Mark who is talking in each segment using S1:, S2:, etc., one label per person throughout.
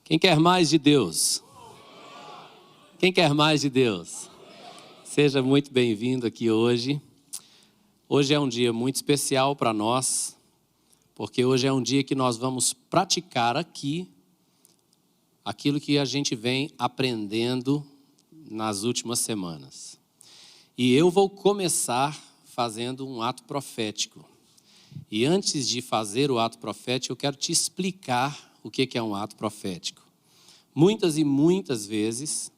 S1: Quem quer mais de Deus? Quem quer mais de Deus? Seja muito bem-vindo aqui hoje. Hoje é um dia muito especial para nós, porque hoje é um dia que nós vamos praticar aqui aquilo que a gente vem aprendendo nas últimas semanas. E eu vou começar fazendo um ato profético. E antes de fazer o ato profético, eu quero te explicar o que é um ato profético. Muitas e muitas vezes,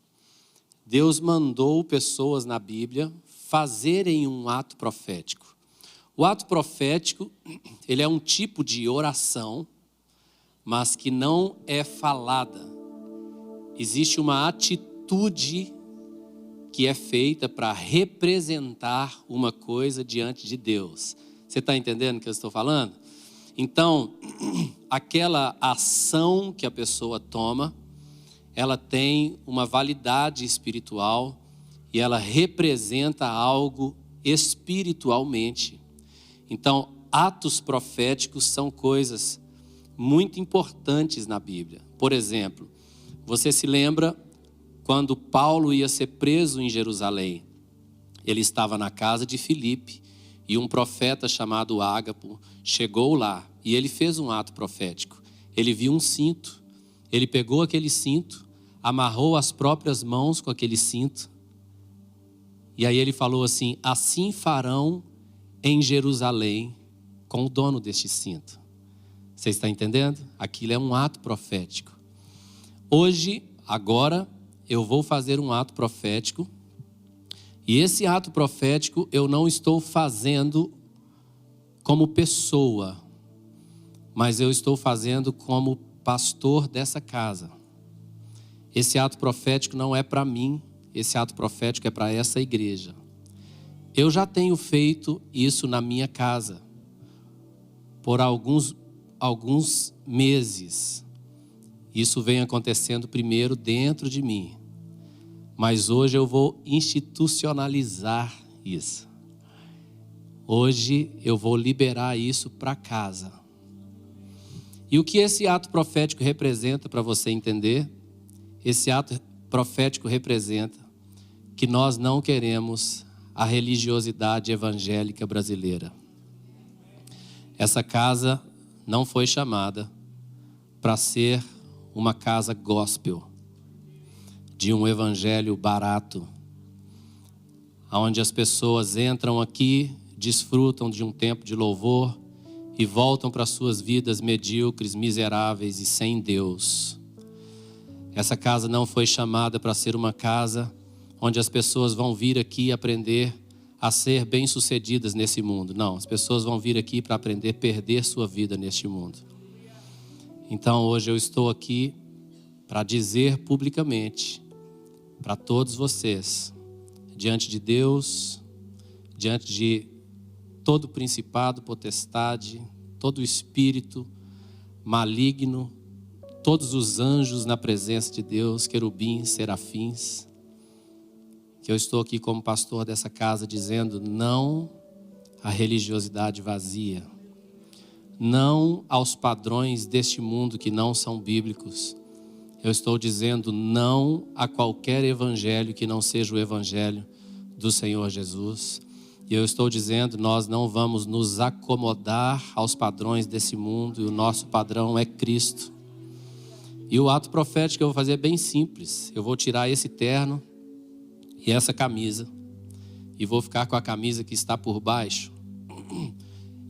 S1: Deus mandou pessoas na Bíblia fazerem um ato profético. O ato profético, ele é um tipo de oração, mas que não é falada. Existe uma atitude que é feita para representar uma coisa diante de Deus. Você está entendendo o que eu estou falando? Então, aquela ação que a pessoa toma, ela tem uma validade espiritual e ela representa algo espiritualmente. Então, atos proféticos são coisas muito importantes na Bíblia. Por exemplo, você se lembra quando Paulo ia ser preso em Jerusalém? Ele estava na casa de Filipe e um profeta chamado Ágapo chegou lá e ele fez um ato profético. Ele viu um cinto, ele pegou aquele cinto, amarrou as próprias mãos com aquele cinto e aí ele falou assim: assim farão em Jerusalém com o dono deste cinto. Você está entendendo? Aquilo é um ato profético. Hoje, agora, eu vou fazer um ato profético. E esse ato profético eu não estou fazendo como pessoa, mas eu estou fazendo como pastor dessa casa. Esse ato profético não é para mim, esse ato profético é para essa igreja. Eu já tenho feito isso na minha casa por alguns meses. Isso vem acontecendo primeiro dentro de mim. Mas hoje eu vou institucionalizar isso. Hoje eu vou liberar isso para casa. E o que esse ato profético representa, para você entender? Esse ato profético representa que nós não queremos a religiosidade evangélica brasileira. Essa casa não foi chamada para ser uma casa gospel, de um evangelho barato, onde as pessoas entram aqui, desfrutam de um tempo de louvor e voltam para suas vidas medíocres, miseráveis e sem Deus. Essa casa não foi chamada para ser uma casa onde as pessoas vão vir aqui aprender a ser bem-sucedidas nesse mundo. Não, as pessoas vão vir aqui para aprender a perder sua vida neste mundo. Então hoje eu estou aqui para dizer publicamente para todos vocês, diante de Deus, diante de todo principado, potestade, todo espírito maligno, todos os anjos na presença de Deus, querubins, serafins, que eu estou aqui como pastor dessa casa dizendo não à religiosidade vazia, não aos padrões deste mundo que não são bíblicos. Eu estou dizendo não a qualquer evangelho que não seja o evangelho do Senhor Jesus. E eu estou dizendo, nós não vamos nos acomodar aos padrões desse mundo, e o nosso padrão é Cristo. E o ato profético que eu vou fazer é bem simples. Eu vou tirar esse terno e essa camisa, e vou ficar com a camisa que está por baixo.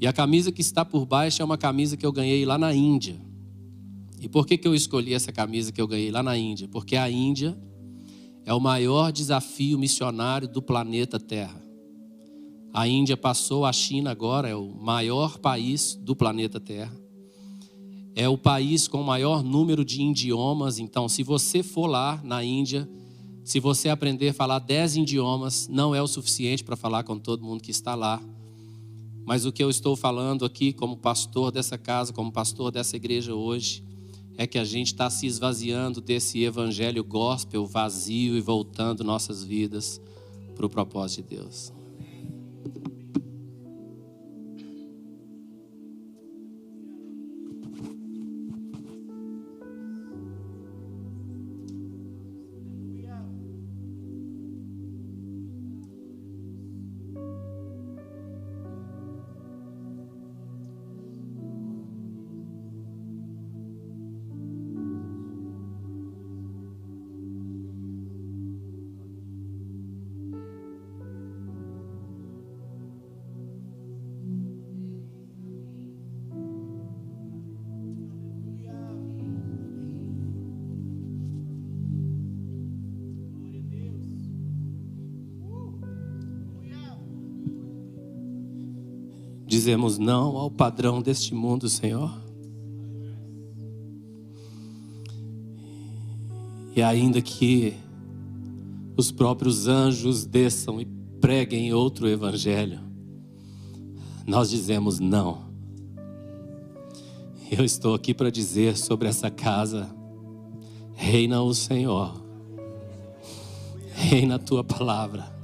S1: E a camisa que está por baixo é uma camisa que eu ganhei lá na Índia. E por que eu escolhi essa camisa que eu ganhei lá na Índia? Porque a Índia é o maior desafio missionário do planeta Terra. A Índia passou a China agora, é o maior país do planeta Terra. É o país com o maior número de idiomas. Então, se você for lá na Índia, se você aprender a falar 10 idiomas, não é o suficiente para falar com todo mundo que está lá. Mas o que eu estou falando aqui como pastor dessa casa, como pastor dessa igreja hoje, é que a gente está se esvaziando desse evangelho gospel vazio e voltando nossas vidas para o propósito de Deus. dizemos não ao padrão deste mundo, Senhor. E ainda que os próprios anjos desçam e preguem outro evangelho, nós dizemos não. Eu estou aqui para dizer sobre essa casa: reina o Senhor, reina a tua palavra.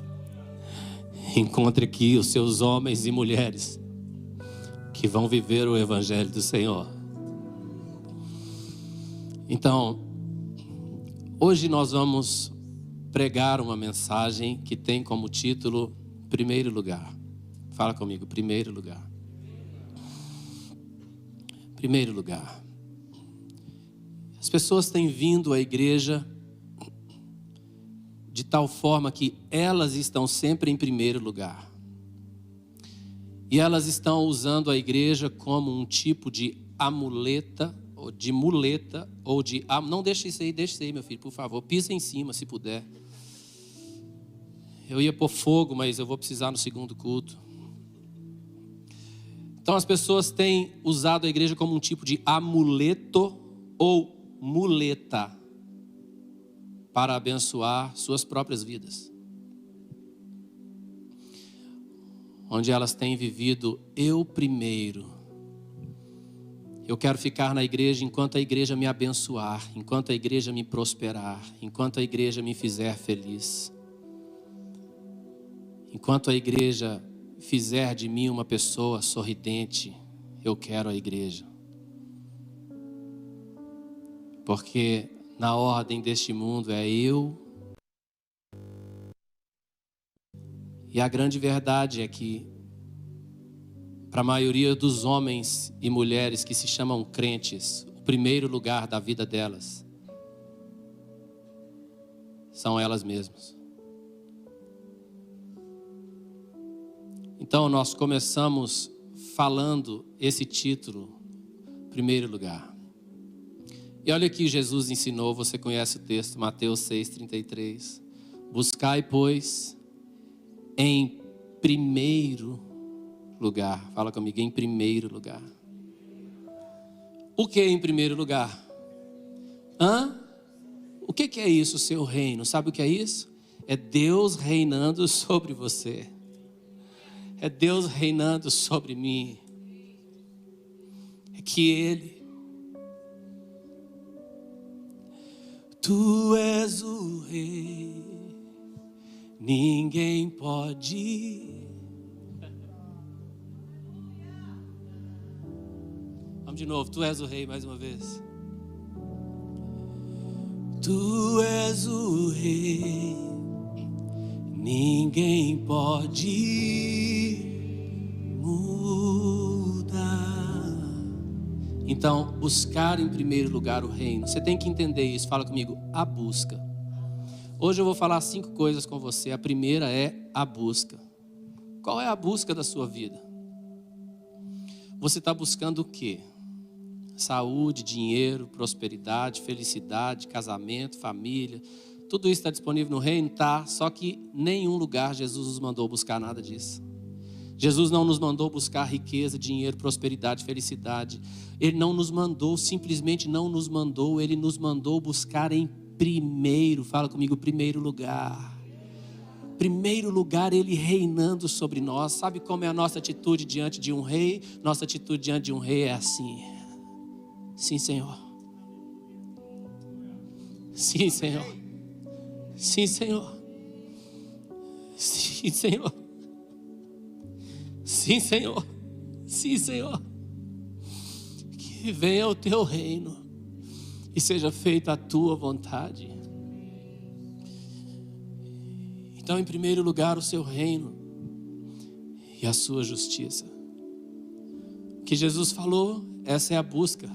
S1: Encontre aqui os seus homens e mulheres que vão viver o evangelho do Senhor. Então, hoje nós vamos pregar uma mensagem que tem como título Primeiro Lugar. Fala comigo, primeiro lugar. Primeiro lugar. As pessoas têm vindo à igreja de tal forma que elas estão sempre em primeiro lugar. E elas estão usando a igreja como um tipo de amuleta, ou de muleta, ou de... Não, deixa isso aí, meu filho, por favor. Pisa em cima, se puder. Eu ia pôr fogo, mas eu vou precisar no segundo culto. Então as pessoas têm usado a igreja como um tipo de amuleto ou muleta para abençoar suas próprias vidas. Onde elas têm vivido eu primeiro. Eu quero ficar na igreja enquanto a igreja me abençoar, enquanto a igreja me prosperar, enquanto a igreja me fizer feliz. Enquanto a igreja fizer de mim uma pessoa sorridente, eu quero a igreja. Porque na ordem deste mundo é eu. E a grande verdade é que, para a maioria dos homens e mulheres que se chamam crentes, o primeiro lugar da vida delas são elas mesmas. Então nós começamos falando esse título, primeiro lugar. E olha que Jesus ensinou, você conhece o texto, Mateus 6,33. Buscai, pois, em primeiro lugar. Fala comigo, em primeiro lugar. O que é em primeiro lugar? O que é isso, seu reino? Sabe o que é isso? É Deus reinando sobre você. É Deus reinando sobre mim. É que Ele... Tu és o rei, ninguém pode. Vamos de novo, tu és o rei mais uma vez. Tu és o rei, ninguém pode mudar. Então, buscar em primeiro lugar o reino. Você tem que entender isso. Fala comigo, a busca. Hoje eu vou falar 5 coisas com você. A primeira é a busca. Qual é a busca da sua vida? Você está buscando o quê? Saúde, dinheiro, prosperidade, felicidade, casamento, família. Tudo isso está disponível no reino? Tá. Só que em nenhum lugar Jesus nos mandou buscar nada disso. Jesus não nos mandou buscar riqueza, dinheiro, prosperidade, felicidade. Ele não nos mandou, simplesmente não nos mandou. Ele nos mandou buscar em primeiro, fala comigo, primeiro lugar. Primeiro lugar, Ele reinando sobre nós. Sabe como é a nossa atitude diante de um rei? Nossa atitude diante de um rei é assim. Sim, Senhor. Sim, Senhor. Sim, Senhor. Sim, Senhor. Sim, Senhor. Sim, Senhor. Que venha o teu reino e seja feita a tua vontade. Então, em primeiro lugar, o seu reino e a sua justiça. O que Jesus falou, essa é a busca.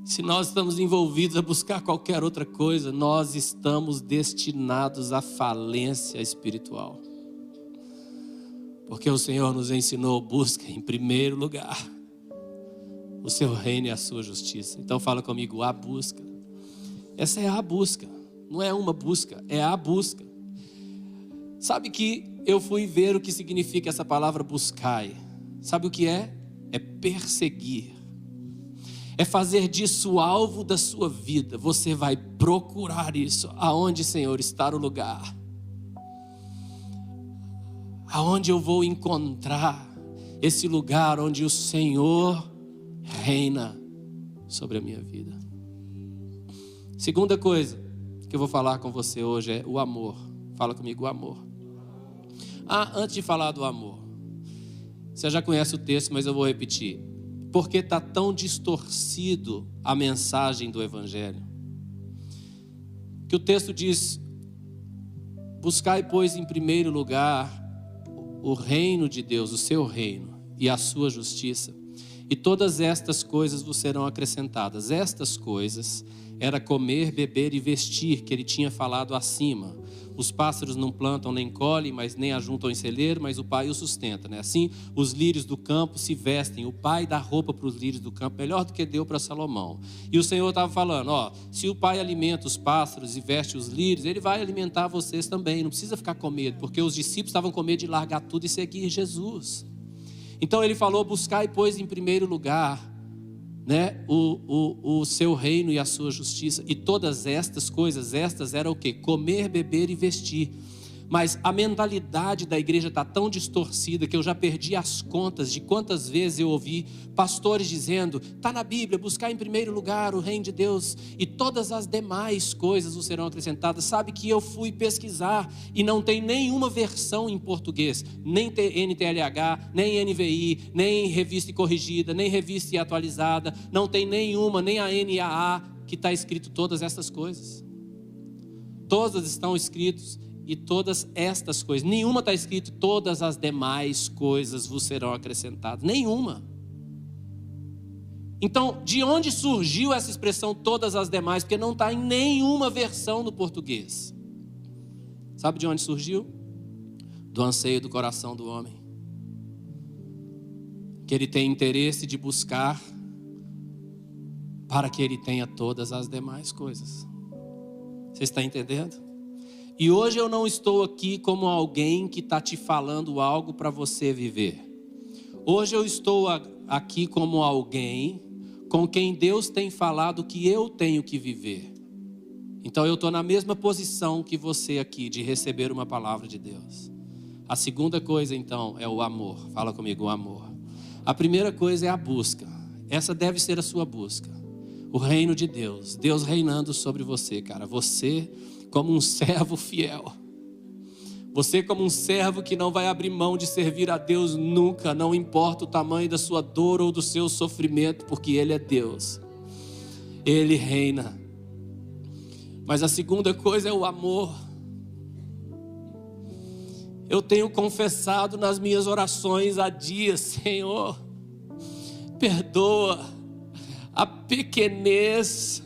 S1: Se nós estamos envolvidos a buscar qualquer outra coisa, nós estamos destinados à falência espiritual. Porque o Senhor nos ensinou, busca em primeiro lugar o seu reino e a sua justiça. Então fala comigo, a busca. Essa é a busca, não é uma busca, é a busca. Sabe que eu fui ver o que significa essa palavra buscai. Sabe o que é? É perseguir. É fazer disso alvo da sua vida. Você vai procurar isso. Aonde, Senhor, está o lugar? Aonde eu vou encontrar esse lugar onde o Senhor reina sobre a minha vida? Segunda coisa que eu vou falar com você hoje é o amor. Fala comigo, o amor. Antes de falar do amor, você já conhece o texto, mas eu vou repetir. Porque está tão distorcido a mensagem do Evangelho, que o texto diz: buscai, pois, em primeiro lugar o reino de Deus, o seu reino e a sua justiça, e todas estas coisas vos serão acrescentadas. Estas coisas era comer, beber e vestir, que ele tinha falado acima. Os pássaros não plantam nem colhem, mas nem ajuntam em celeiro, mas o Pai os sustenta, né? Assim, os lírios do campo se vestem. O Pai dá roupa para os lírios do campo, melhor do que deu para Salomão. E o Senhor estava falando, se o Pai alimenta os pássaros e veste os lírios, Ele vai alimentar vocês também. Não precisa ficar com medo, porque os discípulos estavam com medo de largar tudo e seguir Jesus. Então Ele falou: buscai, pois, em primeiro lugar, né, o seu reino e a sua justiça, e todas estas coisas, estas eram o quê? Comer, beber e vestir. Mas a mentalidade da igreja está tão distorcida que eu já perdi as contas de quantas vezes eu ouvi pastores dizendo: está na Bíblia, buscar em primeiro lugar o reino de Deus e todas as demais coisas vos serão acrescentadas. Sabe que eu fui pesquisar e não tem nenhuma versão em português, nem NTLH, nem NVI, nem revista e corrigida, nem revista e atualizada, não tem nenhuma, nem a NAA, que está escrito todas essas coisas. Todas estão escritas. E todas estas coisas, nenhuma está escrito: todas as demais coisas vos serão acrescentadas. Nenhuma. Então, de onde surgiu essa expressão todas as demais? Porque não está em nenhuma versão do português. Sabe de onde surgiu? Do anseio do coração do homem. Que ele tem interesse de buscar para que ele tenha todas as demais coisas. Você está entendendo? E hoje eu não estou aqui como alguém que está te falando algo para você viver. Hoje eu estou aqui como alguém com quem Deus tem falado que eu tenho que viver. Então eu estou na mesma posição que você aqui, de receber uma palavra de Deus. A segunda coisa então é o amor. Fala comigo, o amor. A primeira coisa é a busca. Essa deve ser a sua busca. O reino de Deus. Deus reinando sobre você, cara. Você como um servo fiel. Você como um servo que não vai abrir mão de servir a Deus nunca. Não importa o tamanho da sua dor ou do seu sofrimento, porque Ele é Deus. Ele reina. Mas a segunda coisa é o amor. Eu tenho confessado nas minhas orações há dias: Senhor, perdoa a pequenez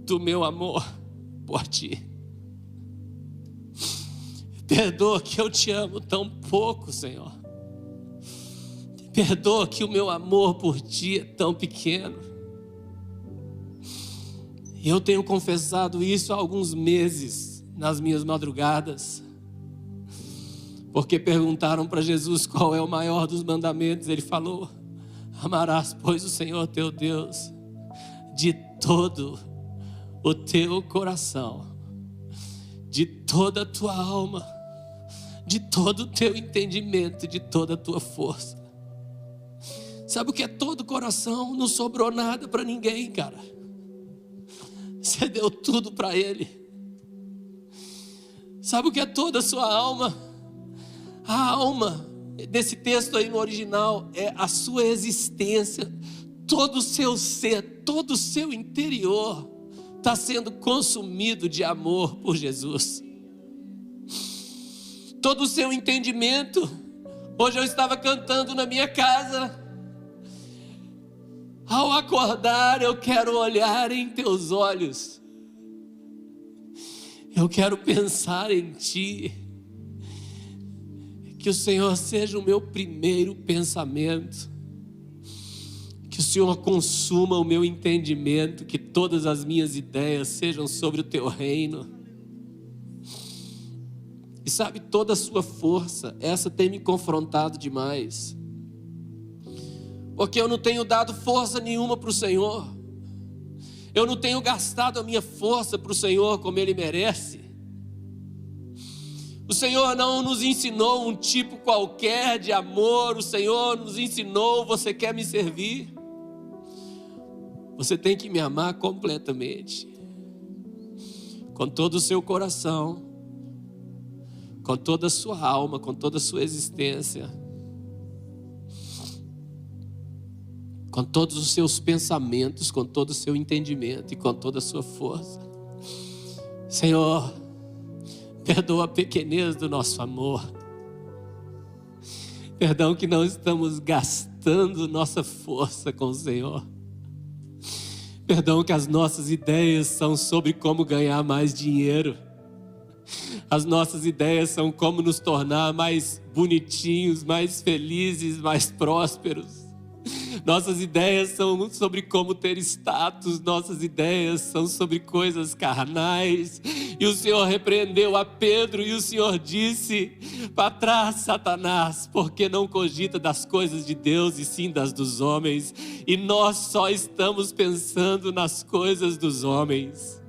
S1: do meu amor por Ti. Perdoa que eu Te amo tão pouco, Senhor. Perdoa que o meu amor por Ti é tão pequeno. E eu tenho confessado isso há alguns meses, nas minhas madrugadas. Porque perguntaram para Jesus qual é o maior dos mandamentos. Ele falou: amarás, pois, o Senhor teu Deus de todo o teu coração, de toda a tua alma, de todo o teu entendimento, de toda a tua força. Sabe o que é todo o coração? Não sobrou nada para ninguém, cara. Você deu tudo para Ele. Sabe o que é toda a sua alma? A alma, nesse texto aí no original, é a sua existência, todo o seu ser, todo o seu interior está sendo consumido de amor por Jesus. Todo o seu entendimento. Hoje eu estava cantando na minha casa: ao acordar eu quero olhar em teus olhos, eu quero pensar em Ti. Que o Senhor seja o meu primeiro pensamento. Que o Senhor consuma o meu entendimento. Que todas as minhas ideias sejam sobre o Teu reino. E sabe, toda a sua força, essa tem me confrontado demais. Porque eu não tenho dado força nenhuma para o Senhor. Eu não tenho gastado a minha força para o Senhor como Ele merece. O Senhor não nos ensinou um tipo qualquer de amor. O Senhor nos ensinou: você quer me servir? Você tem que me amar completamente. Com todo o seu coração, com toda a sua alma, com toda a sua existência, com todos os seus pensamentos, com todo o seu entendimento e com toda a sua força. Senhor, perdoa a pequenez do nosso amor. Perdão que não estamos gastando nossa força com o Senhor. Perdão que as nossas ideias são sobre como ganhar mais dinheiro. As nossas ideias são como nos tornar mais bonitinhos, mais felizes, mais prósperos. Nossas ideias são sobre como ter status. Nossas ideias são sobre coisas carnais. E o Senhor repreendeu a Pedro e o Senhor disse: para trás, Satanás, porque não cogita das coisas de Deus e sim das dos homens. E nós só estamos pensando nas coisas dos homens.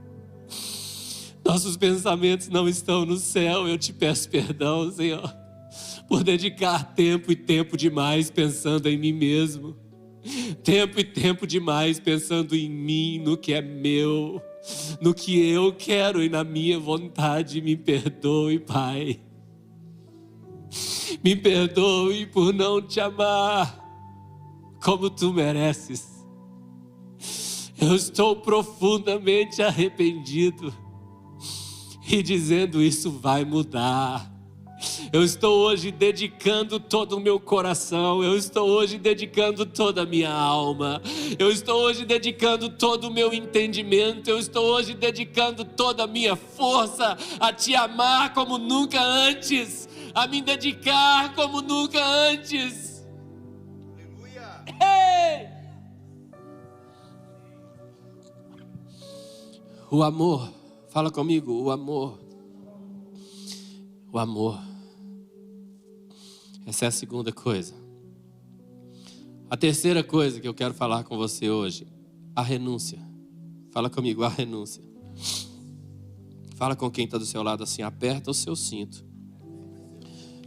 S1: Nossos pensamentos não estão no céu. Eu te peço perdão, Senhor, por dedicar tempo e tempo demais pensando em mim mesmo. Tempo e tempo demais pensando em mim, no que é meu, no que eu quero e na minha vontade. Me perdoe, Pai. Me perdoe por não te amar como tu mereces. Eu estou profundamente arrependido e dizendo: isso vai mudar. Eu estou hoje dedicando todo o meu coração. Eu estou hoje dedicando toda a minha alma. Eu estou hoje dedicando todo o meu entendimento. Eu estou hoje dedicando toda a minha força a te amar como nunca antes, a me dedicar como nunca antes. Aleluia! Hey! O amor, fala comigo, o amor. O amor. Essa é a segunda coisa. A terceira coisa que eu quero falar com você hoje: a renúncia. Fala comigo, a renúncia. Fala com quem está do seu lado assim: aperta o seu cinto.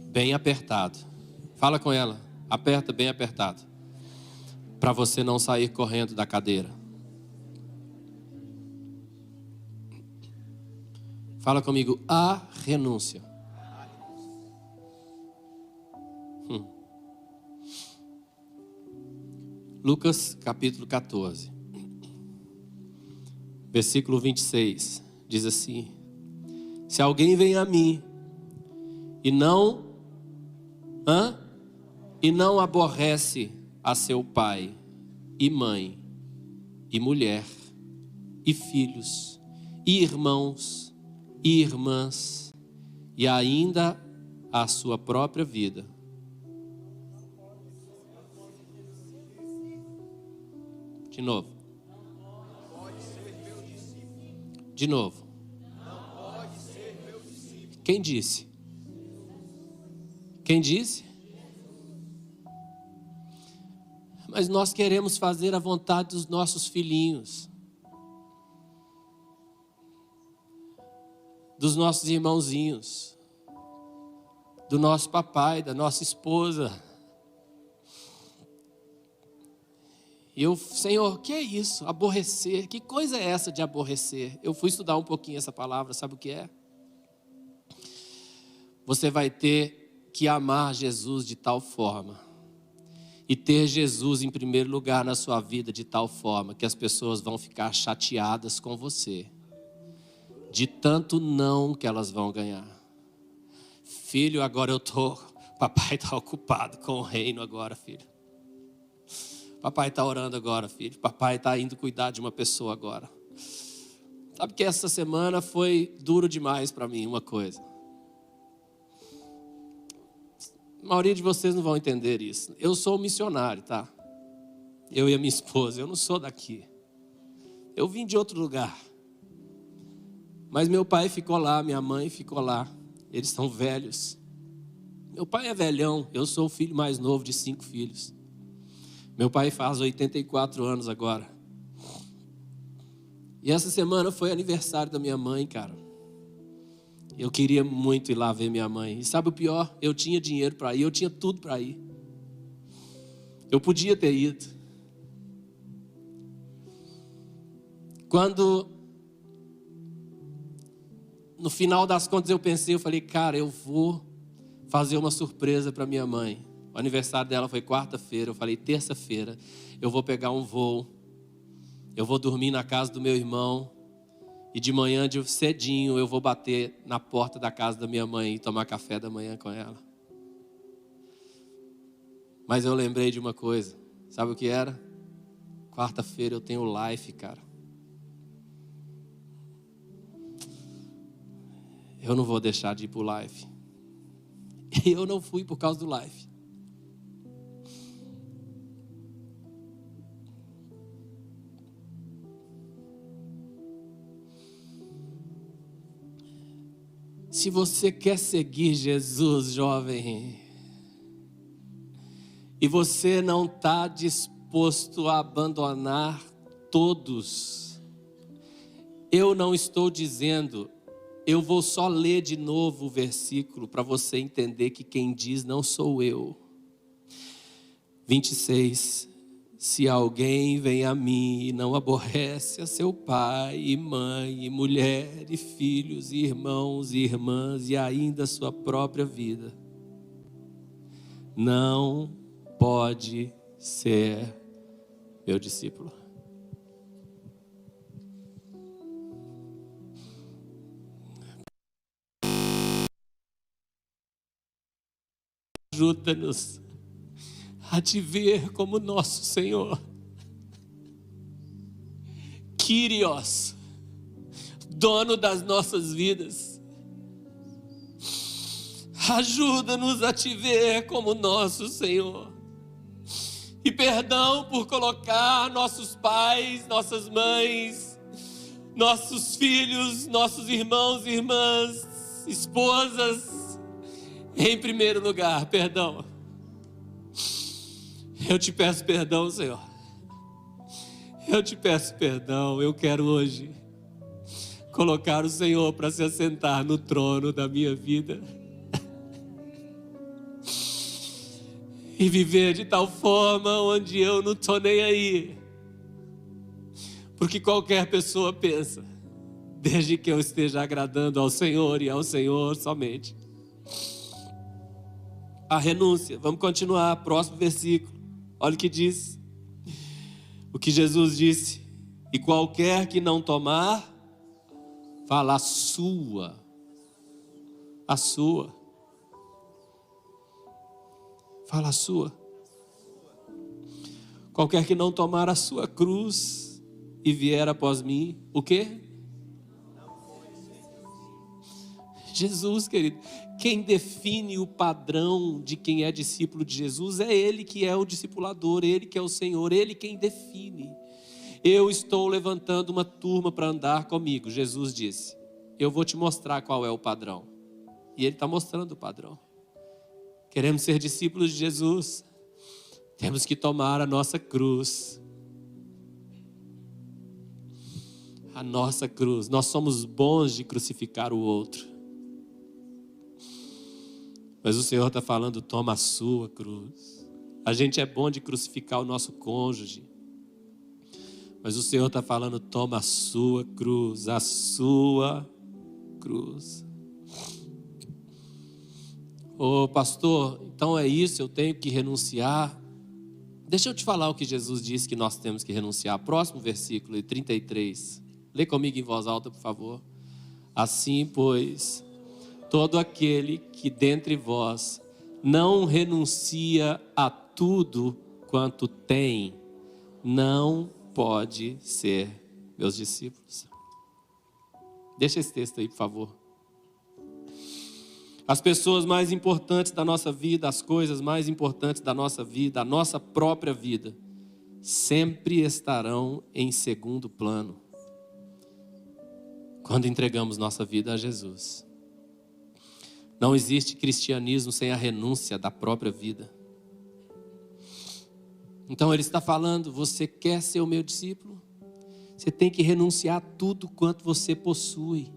S1: Bem apertado. Fala com ela: aperta bem apertado. Para você não sair correndo da cadeira. Fala comigo, a renúncia. Lucas capítulo 14, versículo 26, diz assim: se alguém vem a mim e não aborrece a seu pai e mãe e mulher e filhos e irmãos e irmãs e ainda a sua própria vida, de novo. De novo. Quem disse? Quem disse? Mas nós queremos fazer a vontade dos nossos filhinhos, dos nossos irmãozinhos, do nosso papai, da nossa esposa. E eu, Senhor, o que é isso? Aborrecer. Que coisa é essa de aborrecer? Eu fui estudar um pouquinho essa palavra, sabe o que é? Você vai ter que amar Jesus de tal forma e ter Jesus em primeiro lugar na sua vida de tal forma que as pessoas vão ficar chateadas com você, de tanto não que elas vão ganhar. Filho, agora papai está ocupado com o reino agora, filho. Papai está orando agora, filho. Papai está indo cuidar de uma pessoa agora. Sabe que essa semana foi duro demais para mim, uma coisa. A maioria de vocês não vão entender isso. Eu sou missionário, tá? Eu e a minha esposa, eu não sou daqui. Eu vim de outro lugar. Mas meu pai ficou lá, minha mãe ficou lá. eles são velhos. Meu pai é velhão, eu sou o filho mais novo de 5 filhos. Meu pai faz 84 anos agora. E essa semana foi aniversário da minha mãe, cara. Eu queria muito ir lá ver minha mãe. E sabe o pior? Eu tinha dinheiro para ir, eu tinha tudo para ir. Eu podia ter ido. Quando, no final das contas, eu falei, cara, eu vou fazer uma surpresa para minha mãe. O aniversário dela foi quarta-feira, eu falei, terça-feira, eu vou pegar um voo, eu vou dormir na casa do meu irmão, e de manhã, de cedinho, eu vou bater na porta da casa da minha mãe e tomar café da manhã com ela. Mas eu lembrei de uma coisa, sabe o que era? Quarta-feira eu tenho live, cara. Eu não vou deixar de ir pro live. E eu não fui por causa do live. Se você quer seguir Jesus, jovem, e você não está disposto a abandonar todos, eu não estou dizendo, eu vou só ler de novo o versículo para você entender que quem diz não sou eu. 26. Se alguém vem a mim e não aborrece a seu pai e mãe, e mulher, e filhos, e irmãos, e irmãs, e ainda a sua própria vida, não pode ser meu discípulo. Ajuda-nos a te ver como nosso Senhor. Kyrios, dono das nossas vidas. Ajuda-nos a te ver como nosso Senhor. E perdão por colocar nossos pais, nossas mães, nossos filhos, nossos irmãos e irmãs, esposas, em primeiro lugar. Perdão. Eu te peço perdão, Senhor. Eu te peço perdão. Eu quero hoje colocar o Senhor para se assentar no trono da minha vida. E viver de tal forma onde eu não estou nem aí. Porque qualquer pessoa pensa, desde que eu esteja agradando ao Senhor e ao Senhor somente. A renúncia. Vamos continuar. Próximo versículo. Olha o que diz. O que Jesus disse. E qualquer que não tomar, fala a sua. A sua. Fala a sua. Qualquer que não tomar a sua cruz e vier após mim, o quê? Jesus, querido. Quem define o padrão de quem é discípulo de Jesus é Ele que é o discipulador, Ele que é o Senhor, Ele quem define. Eu estou levantando uma turma para andar comigo, Jesus disse. Eu vou te mostrar qual é o padrão. E Ele está mostrando o padrão. Queremos ser discípulos de Jesus, temos que tomar a nossa cruz. A nossa cruz. Nós somos bons de crucificar o outro. Mas o Senhor está falando, toma a sua cruz. A gente é bom de crucificar o nosso cônjuge. Mas o Senhor está falando, toma a sua cruz. A sua cruz. Ô pastor, então é isso, eu tenho que renunciar. Deixa eu te falar o que Jesus disse que nós temos que renunciar. Próximo versículo, 33. Lê comigo em voz alta, por favor. Assim, pois, todo aquele que dentre vós não renuncia a tudo quanto tem, não pode ser meus discípulos. Deixa esse texto aí, por favor. As pessoas mais importantes da nossa vida, as coisas mais importantes da nossa vida, a nossa própria vida, sempre estarão em segundo plano quando entregamos nossa vida a Jesus. Não existe cristianismo sem a renúncia da própria vida. Então ele está falando, você quer ser o meu discípulo? Você tem que renunciar a tudo quanto você possui.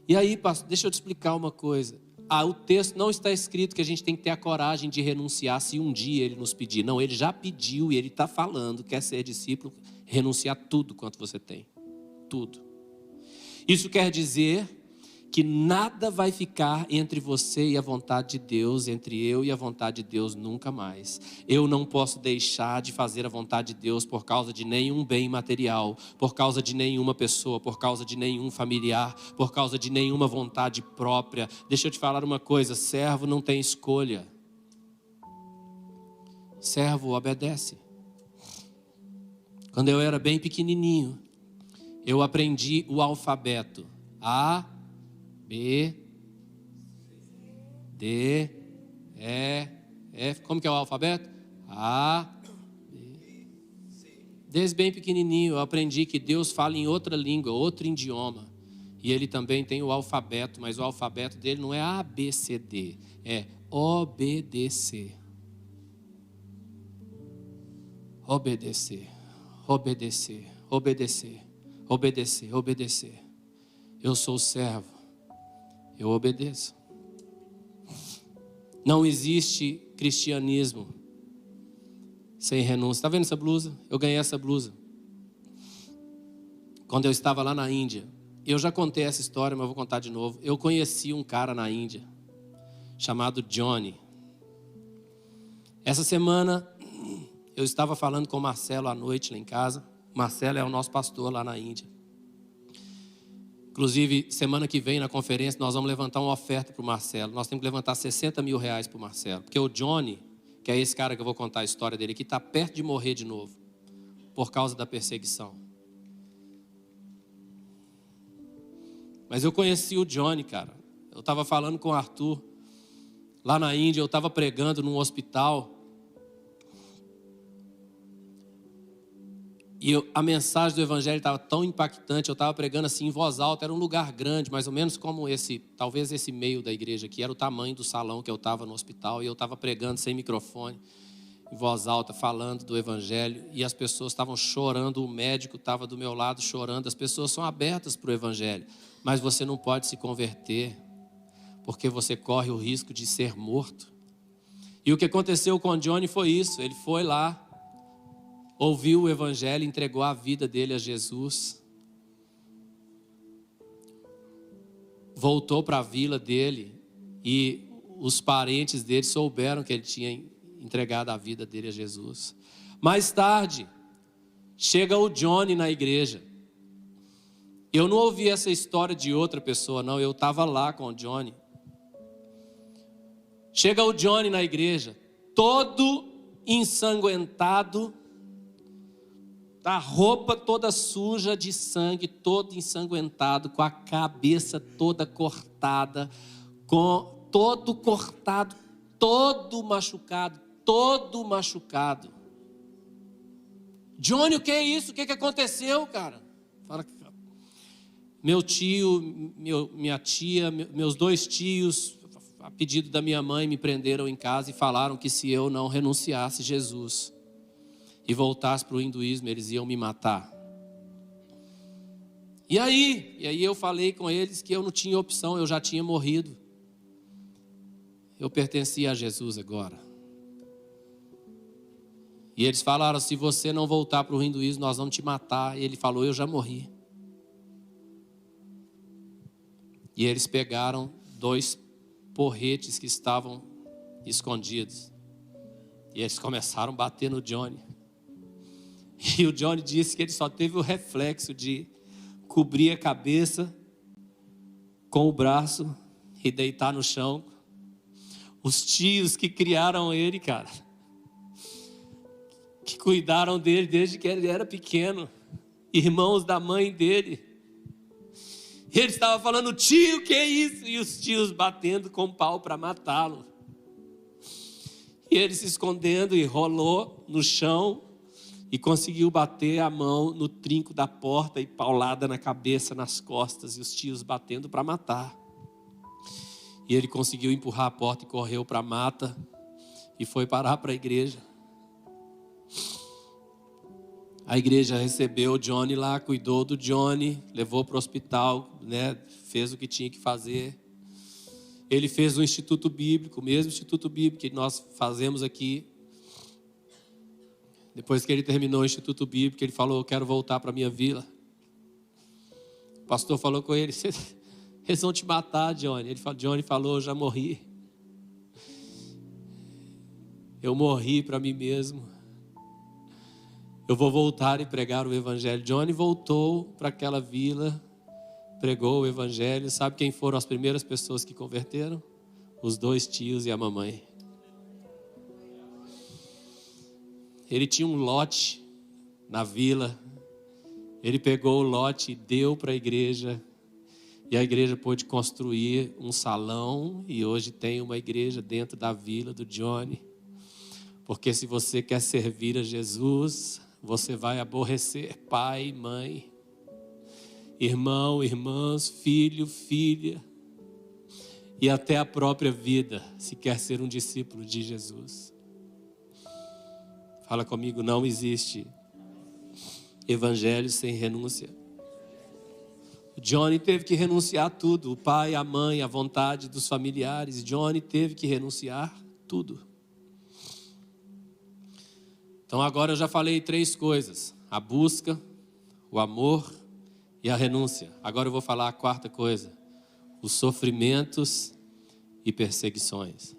S1: E aí, pastor, deixa eu te explicar uma coisa. O texto não está escrito que a gente tem que ter a coragem de renunciar se um dia ele nos pedir. Não, ele já pediu e ele está falando, quer ser discípulo, renunciar a tudo quanto você tem. Tudo. Isso quer dizer que nada vai ficar entre você e a vontade de Deus, entre eu e a vontade de Deus, nunca mais. Eu não posso deixar de fazer a vontade de Deus por causa de nenhum bem material, por causa de nenhuma pessoa, por causa de nenhum familiar, por causa de nenhuma vontade própria. Deixa eu te falar uma coisa, servo não tem escolha. Servo obedece. Quando eu era bem pequenininho, eu aprendi o alfabeto. A, B, D, E, F. Como que é o alfabeto? A, B. Desde bem pequenininho eu aprendi que Deus fala em outra língua, outro idioma. E Ele também tem o alfabeto, mas o alfabeto dele não é A, B, C, D. É obedecer. Obedecer, obedecer, obedecer, obedecer, obedecer. Eu sou servo. Eu obedeço. Não existe cristianismo sem renúncia. Está vendo essa blusa? Eu ganhei essa blusa quando eu estava lá na Índia. Eu já contei essa história, mas vou contar de novo. Eu conheci um cara na Índia chamado Johnny. Essa semana eu estava falando com o Marcelo à noite lá em casa. O Marcelo é o nosso pastor lá na Índia. Inclusive, semana que vem na conferência nós vamos levantar uma oferta para o Marcelo. Nós temos que levantar 60 mil reais para o Marcelo. Porque o Johnny, que é esse cara que eu vou contar a história dele aqui, está perto de morrer de novo. Por causa da perseguição. Mas eu conheci o Johnny, cara. Eu estava falando com o Arthur. Lá na Índia, eu estava pregando num hospital. E a mensagem do evangelho estava tão impactante, eu estava pregando assim em voz alta, era um lugar grande, mais ou menos como esse, talvez esse meio da igreja aqui, era o tamanho do salão que eu estava no hospital, e eu estava pregando sem microfone, em voz alta, falando do evangelho, e as pessoas estavam chorando, o médico estava do meu lado chorando, as pessoas são abertas para o evangelho, mas você não pode se converter, porque você corre o risco de ser morto. E o que aconteceu com o Johnny foi isso, ele foi lá, ouviu o evangelho, entregou a vida dele a Jesus. Voltou para a vila dele e os parentes dele souberam que ele tinha entregado a vida dele a Jesus. Mais tarde, chega o Johnny na igreja. Eu não ouvi essa história de outra pessoa, não. Eu estava lá com o Johnny. Chega o Johnny na igreja, todo ensanguentado, a roupa toda suja de sangue, todo ensanguentado, com a cabeça toda cortada, com todo cortado, todo machucado. Johnny, o que é isso? O que aconteceu, cara? Fala, meu tio, minha tia, meus dois tios, a pedido da minha mãe, me prenderam em casa e falaram que se eu não renunciasse a Jesus e voltasse para o hinduísmo, eles iam me matar. E aí eu falei com eles que eu não tinha opção, eu já tinha morrido. Eu pertencia a Jesus agora. E eles falaram, se você não voltar para o hinduísmo, nós vamos te matar. E ele falou, eu já morri. E eles pegaram 2 porretes que estavam escondidos. E eles começaram a bater no Johnny. E o Johnny disse que ele só teve o reflexo de cobrir a cabeça com o braço e deitar no chão. Os tios que criaram ele, cara, que cuidaram dele desde que ele era pequeno, irmãos da mãe dele. E ele estava falando, tio, que é isso? E os tios batendo com pau para matá-lo. E ele se escondendo e rolou no chão e conseguiu bater a mão no trinco da porta e paulada na cabeça, nas costas, e os tios batendo para matar. E ele conseguiu empurrar a porta e correu para a mata e foi parar para a igreja. A igreja recebeu o Johnny lá, cuidou do Johnny, levou para o hospital, né? Fez o que tinha que fazer. Ele fez um instituto bíblico, o mesmo instituto bíblico que nós fazemos aqui. Depois que ele terminou o instituto bíblico, ele falou: eu quero voltar para a minha vila. O pastor falou com ele: eles vão te matar, Johnny. Johnny falou: eu já morri. Eu morri para mim mesmo. Eu vou voltar e pregar o evangelho. Johnny voltou para aquela vila, pregou o evangelho. Sabe quem foram as primeiras pessoas que converteram? Os 2 tios e a mamãe. Ele tinha um lote na vila. Ele pegou o lote e deu para a igreja. E a igreja pôde construir um salão. E hoje tem uma igreja dentro da vila do Johnny. Porque se você quer servir a Jesus, você vai aborrecer pai, mãe, irmão, irmãs, filho, filha. E até a própria vida, se quer ser um discípulo de Jesus. Fala comigo: não existe evangelho sem renúncia. O Johnny teve que renunciar a tudo. O pai, a mãe, a vontade dos familiares. Johnny teve que renunciar tudo. Então agora eu já falei 3 coisas: a busca, o amor e a renúncia. Agora eu vou falar a 4ª coisa: os sofrimentos e perseguições.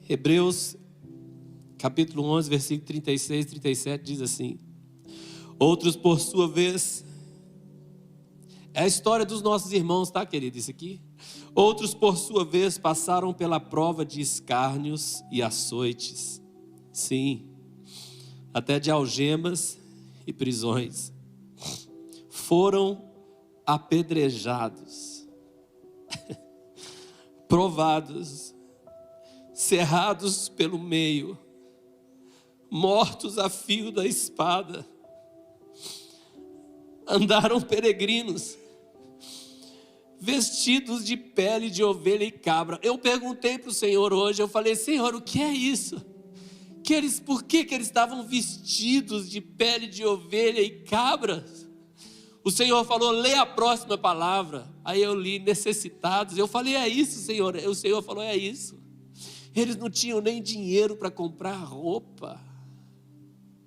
S1: Hebreus capítulo 11, versículo 36 e 37 diz assim: outros por sua vez, é a história dos nossos irmãos, tá, querido, isso aqui? Outros por sua vez passaram pela prova de escárnios e açoites, sim, até de algemas e prisões. Foram apedrejados, provados, cerrados pelo meio, mortos a fio da espada. Andaram peregrinos, vestidos de pele de ovelha e cabra. Eu perguntei para o Senhor hoje, eu falei: Senhor, o que é isso? Por que eles estavam vestidos de pele de ovelha e cabra? O Senhor falou: lê a próxima palavra. Aí eu li: necessitados. Eu falei: é isso, Senhor. O Senhor falou: é isso. Eles não tinham nem dinheiro para comprar roupa,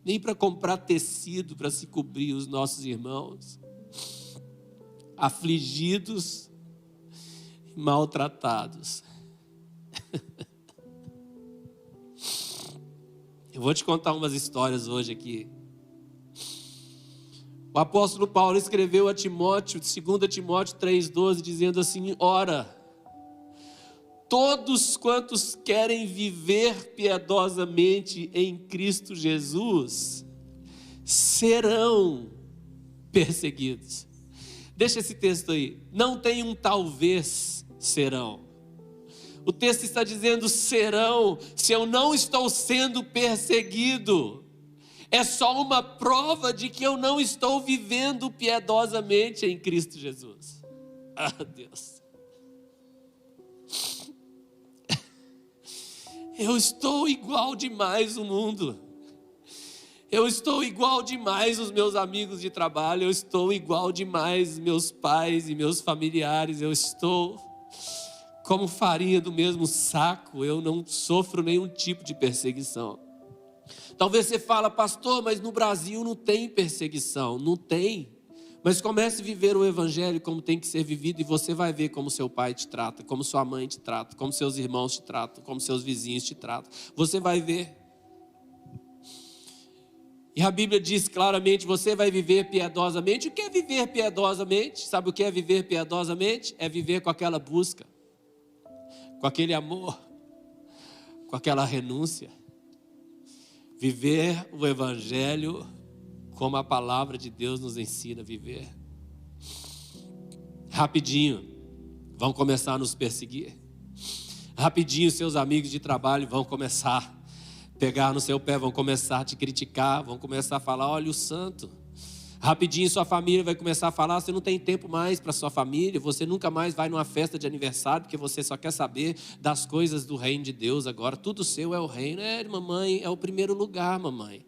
S1: nem para comprar tecido para se cobrir, os nossos irmãos. Afligidos, maltratados. Eu vou te contar umas histórias hoje aqui. O apóstolo Paulo escreveu a Timóteo, 2 Timóteo 3,12, dizendo assim: ora, todos quantos querem viver piedosamente em Cristo Jesus serão perseguidos. Deixa esse texto aí. Não tem um talvez serão. O texto está dizendo serão. Se eu não estou sendo perseguido, é só uma prova de que eu não estou vivendo piedosamente em Cristo Jesus. Ah, Deus. Eu estou igual demais o mundo. Eu estou igual demais os meus amigos de trabalho. Eu estou igual demais meus pais e meus familiares. Eu estou como farinha do mesmo saco. Eu não sofro nenhum tipo de perseguição. Talvez você fala: pastor, mas no Brasil não tem perseguição. Não tem. Mas comece a viver o evangelho como tem que ser vivido, e você vai ver como seu pai te trata, como sua mãe te trata, como seus irmãos te tratam, como seus vizinhos te tratam. Você vai ver. E a Bíblia diz claramente: você vai viver piedosamente. O que é viver piedosamente? Sabe o que é viver piedosamente? É viver com aquela busca, com aquele amor, com aquela renúncia. Viver o evangelho como a palavra de Deus nos ensina a viver. Rapidinho, vão começar a nos perseguir. Rapidinho, seus amigos de trabalho vão começar a pegar no seu pé, vão começar a te criticar, vão começar a falar: olha o santo. Rapidinho sua família vai começar a falar, você não tem tempo mais para sua família, você nunca mais vai numa festa de aniversário, porque você só quer saber das coisas do reino de Deus agora. Tudo seu é o reino. Mamãe, é o primeiro lugar, mamãe.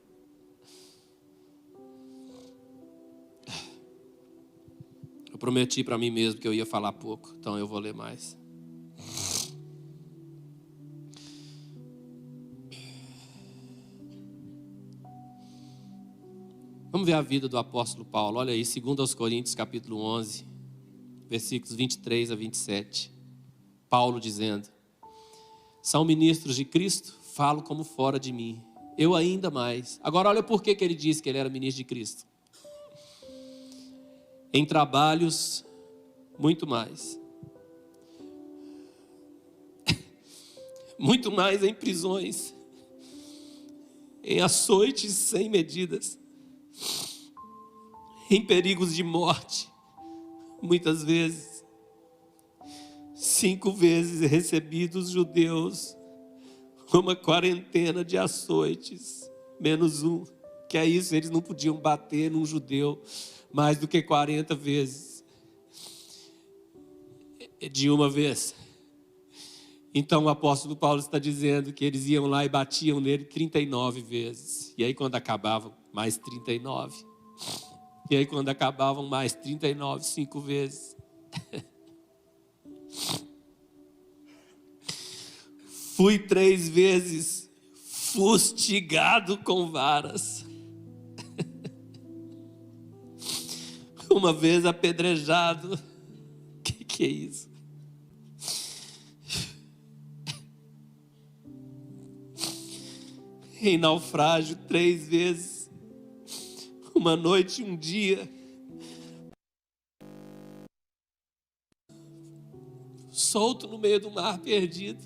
S1: Eu prometi para mim mesmo que eu ia falar pouco, então eu vou ler mais. Vamos ver a vida do apóstolo Paulo. Olha aí, 2 Coríntios capítulo 11, versículos 23 a 27. Paulo dizendo: são ministros de Cristo? Falo como fora de mim. Eu ainda mais. Agora olha por que ele disse que ele era ministro de Cristo. Em trabalhos, muito mais. Muito mais em prisões. Em açoites sem medidas. Em perigos de morte, muitas vezes. 5 vezes recebi dos judeus uma quarentena de açoites, menos um, que é isso, eles não podiam bater num judeu mais do que 40 vezes, de uma vez. Então o apóstolo Paulo está dizendo que eles iam lá e batiam nele 39 vezes, e aí quando acabavam, mais 39. E aí quando acabavam, mais 39, 5 vezes. Fui 3 vezes fustigado com varas. Uma vez apedrejado. Que é isso? Em naufrágio 3 vezes. Uma noite e um dia. Solto no meio do mar, perdido.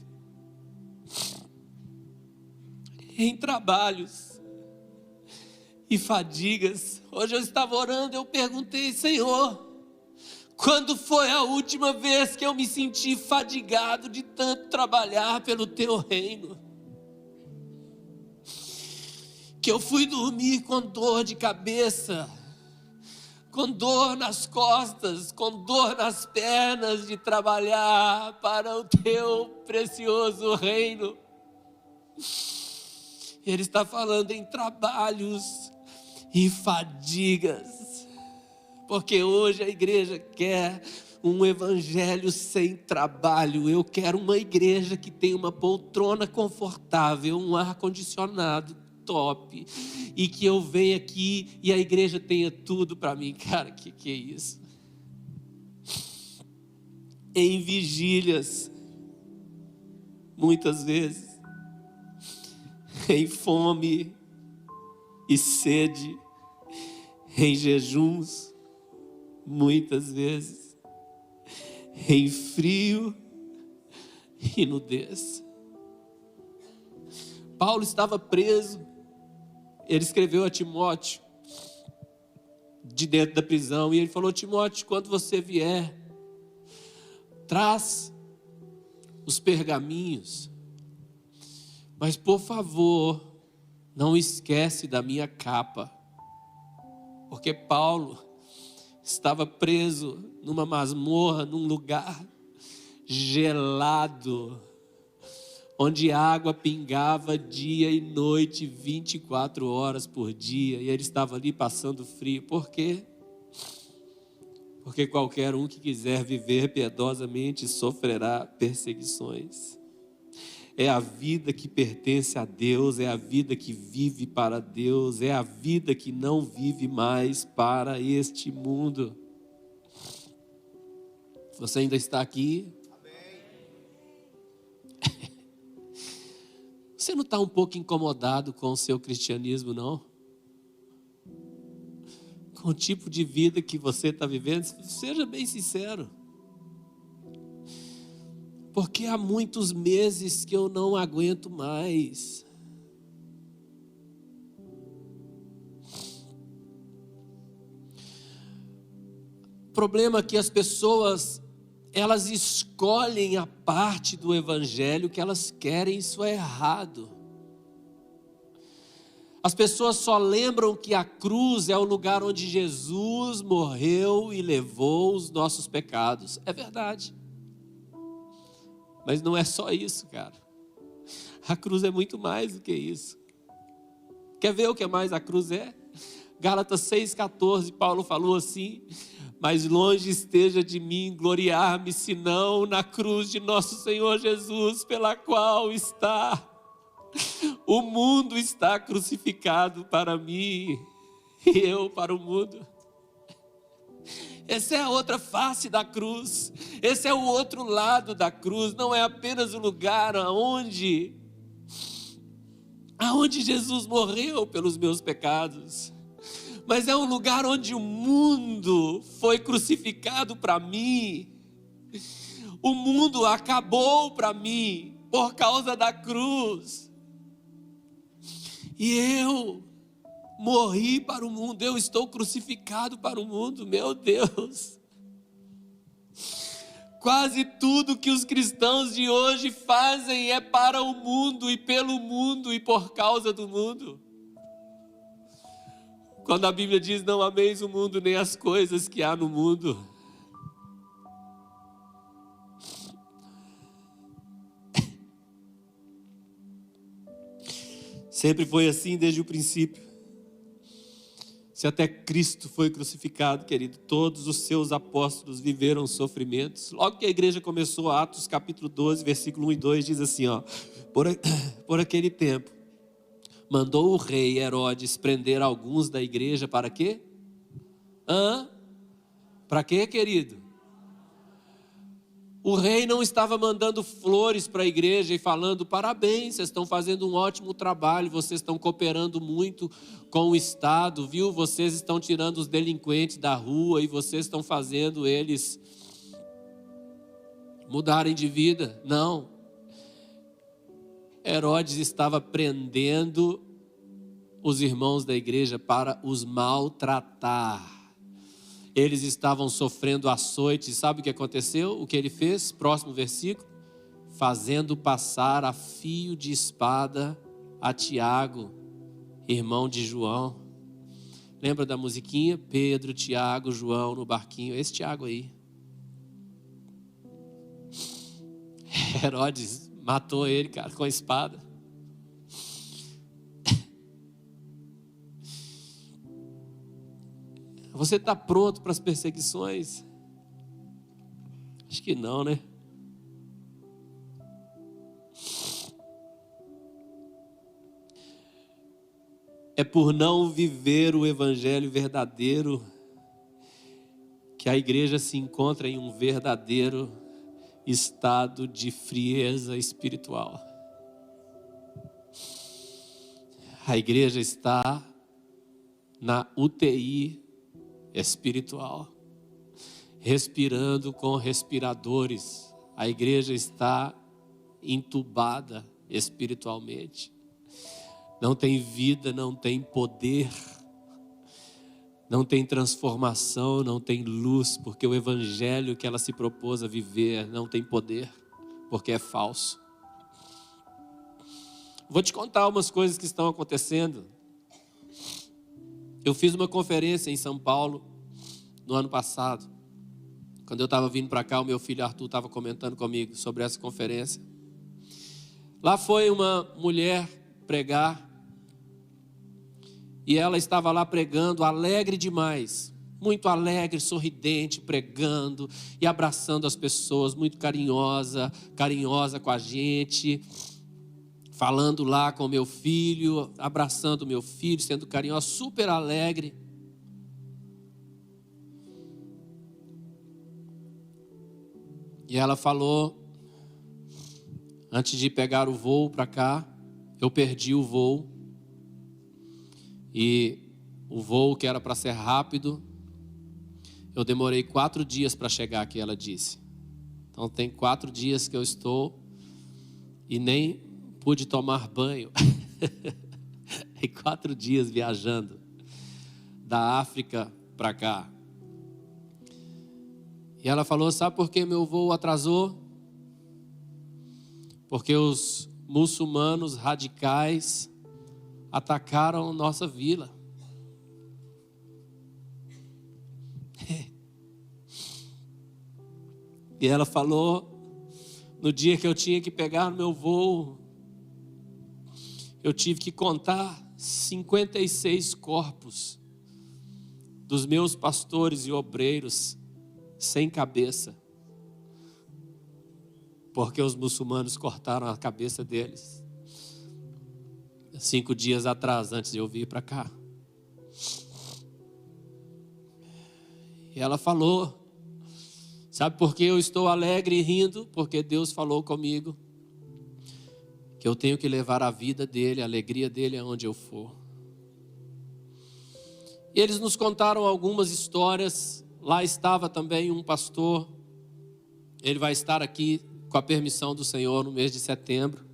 S1: Em trabalhos e fadigas. Hoje eu estava orando, eu perguntei: Senhor, quando foi a última vez que eu me senti fadigado de tanto trabalhar pelo teu reino? Que eu fui dormir com dor de cabeça, com dor nas costas, com dor nas pernas de trabalhar para o teu precioso reino. Ele está falando em trabalhos e fadigas, porque hoje a igreja quer um evangelho sem trabalho. Eu quero uma igreja que tem uma poltrona confortável, um ar-condicionado top, e que eu venha aqui e a igreja tenha tudo para mim. Cara, que é isso? Em vigílias, muitas vezes, em fome e sede, em jejuns, muitas vezes, em frio e nudez. Paulo estava preso. Ele escreveu a Timóteo de dentro da prisão e ele falou: Timóteo, quando você vier, traz os pergaminhos, mas por favor, não esquece da minha capa, porque Paulo estava preso numa masmorra, num lugar gelado, onde água pingava dia e noite, 24 horas por dia, e ele estava ali passando frio. Por quê? Porque qualquer um que quiser viver piedosamente sofrerá perseguições. É a vida que pertence a Deus, é a vida que vive para Deus, é a vida que não vive mais para este mundo. Você ainda está aqui? Você não está um pouco incomodado com o seu cristianismo, não? Com o tipo de vida que você está vivendo? Seja bem sincero. Porque há muitos meses que eu não aguento mais. O problema é que as pessoas, elas escolhem a parte do evangelho que elas querem, isso é errado. As pessoas só lembram que a cruz é o lugar onde Jesus morreu e levou os nossos pecados. É verdade. Mas não é só isso, cara. A cruz é muito mais do que isso. Quer ver o que mais a cruz é? Gálatas 6,14, Paulo falou assim: mas longe esteja de mim gloriar-me, senão na cruz de nosso Senhor Jesus, pela qual o mundo está crucificado para mim, e eu para o mundo. Essa é a outra face da cruz, esse é o outro lado da cruz. Não é apenas o lugar aonde Jesus morreu pelos meus pecados, mas é um lugar onde o mundo foi crucificado para mim. O mundo acabou para mim por causa da cruz. E eu morri para o mundo, eu estou crucificado para o mundo, meu Deus. Quase tudo que os cristãos de hoje fazem é para o mundo e pelo mundo e por causa do mundo. Quando a Bíblia diz: não ameis o mundo nem as coisas que há no mundo. Sempre foi assim desde o princípio. Se até Cristo foi crucificado, querido, todos os seus apóstolos viveram sofrimentos. Logo que a igreja começou, Atos capítulo 12, versículo 1 e 2, diz assim, por aquele tempo, mandou o rei Herodes prender alguns da igreja para quê? Para quê, querido? O rei não estava mandando flores para a igreja e falando: parabéns, vocês estão fazendo um ótimo trabalho, vocês estão cooperando muito com o Estado, viu? Vocês estão tirando os delinquentes da rua e vocês estão fazendo eles mudarem de vida. Não. Herodes estava prendendo os irmãos da igreja para os maltratar. Eles estavam sofrendo açoites. Sabe o que aconteceu? O que ele fez? Próximo versículo. Fazendo passar a fio de espada a Tiago, irmão de João. Lembra da musiquinha? Pedro, Tiago, João no barquinho. Esse Tiago aí. Herodes matou ele, cara, com a espada. Você está pronto para as perseguições? Acho que não, né? É por não viver o evangelho verdadeiro que a igreja se encontra em um verdadeiro estado de frieza espiritual. A igreja está na UTI espiritual, respirando com respiradores. A igreja está entubada espiritualmente. Não tem vida, não tem poder, não tem transformação, não tem luz, porque o evangelho que ela se propôs a viver não tem poder, porque é falso. Vou te contar umas coisas que estão acontecendo. Eu fiz uma conferência em São Paulo no ano passado. Quando eu estava vindo para cá, o meu filho Arthur estava comentando comigo sobre essa conferência. Lá foi uma mulher pregar, e ela estava lá pregando, alegre demais, muito alegre, sorridente, pregando e abraçando as pessoas, muito carinhosa com a gente, falando lá com o meu filho, abraçando o meu filho, sendo carinhosa, super alegre. E ela falou: antes de pegar o voo para cá, eu perdi o voo. E o voo que era para ser rápido, eu demorei 4 dias para chegar aqui, ela disse. Então tem 4 dias que eu estou e nem pude tomar banho. Em 4 dias viajando da África para cá. E ela falou: sabe por que meu voo atrasou? Porque os muçulmanos radicais atacaram nossa vila. E ela falou, no dia que eu tinha que pegar no meu voo, eu tive que contar 56 corpos dos meus pastores e obreiros sem cabeça, porque os muçulmanos cortaram a cabeça deles 5 dias atrás, antes de eu vir para cá. E ela falou, sabe por que eu estou alegre e rindo? Porque Deus falou comigo que eu tenho que levar a vida dele, a alegria dele aonde eu for. E eles nos contaram algumas histórias. Lá estava também um pastor, ele vai estar aqui com a permissão do Senhor no mês de setembro.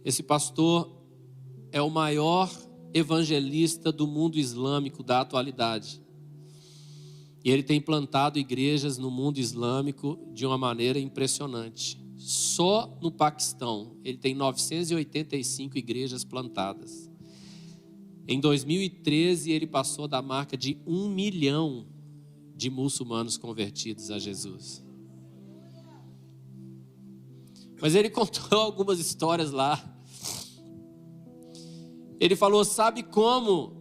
S1: Esse pastor é o maior evangelista do mundo islâmico da atualidade. E ele tem plantado igrejas no mundo islâmico de uma maneira impressionante. Só no Paquistão, ele tem 985 igrejas plantadas. Em 2013, ele passou da marca de 1 milhão de muçulmanos convertidos a Jesus. Mas ele contou algumas histórias lá. Ele falou, sabe como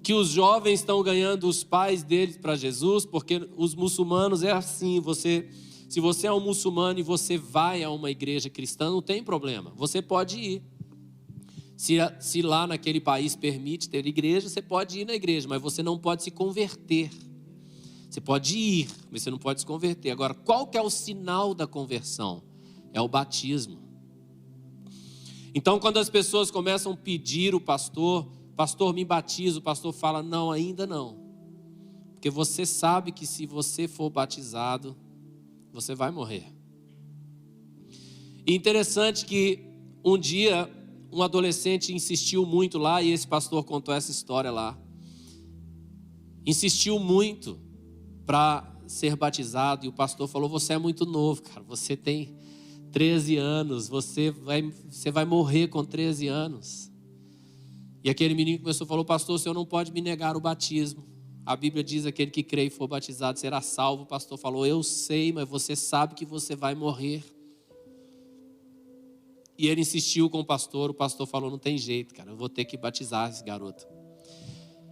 S1: que os jovens estão ganhando os pais deles para Jesus? Porque os muçulmanos é assim, se você é um muçulmano e você vai a uma igreja cristã, não tem problema, você pode ir. Se lá naquele país permite ter igreja, você pode ir na igreja, mas você não pode se converter. Você pode ir, mas você não pode se converter. Agora, qual que é o sinal da conversão? É o batismo. Então, quando as pessoas começam a pedir o pastor, me batiza, o pastor fala, não, ainda não. Porque você sabe que se você for batizado, você vai morrer. E interessante que um dia um adolescente insistiu muito lá, e esse pastor contou essa história lá. Insistiu muito para ser batizado, e o pastor falou, você é muito novo, cara, você tem 13 anos, você vai morrer com 13 anos. E aquele menino começou a falar, pastor, o senhor não pode me negar o batismo. A Bíblia diz, aquele que crê e for batizado será salvo. O pastor falou, eu sei, mas você sabe que você vai morrer. E ele insistiu com o pastor falou, não tem jeito, cara, eu vou ter que batizar esse garoto.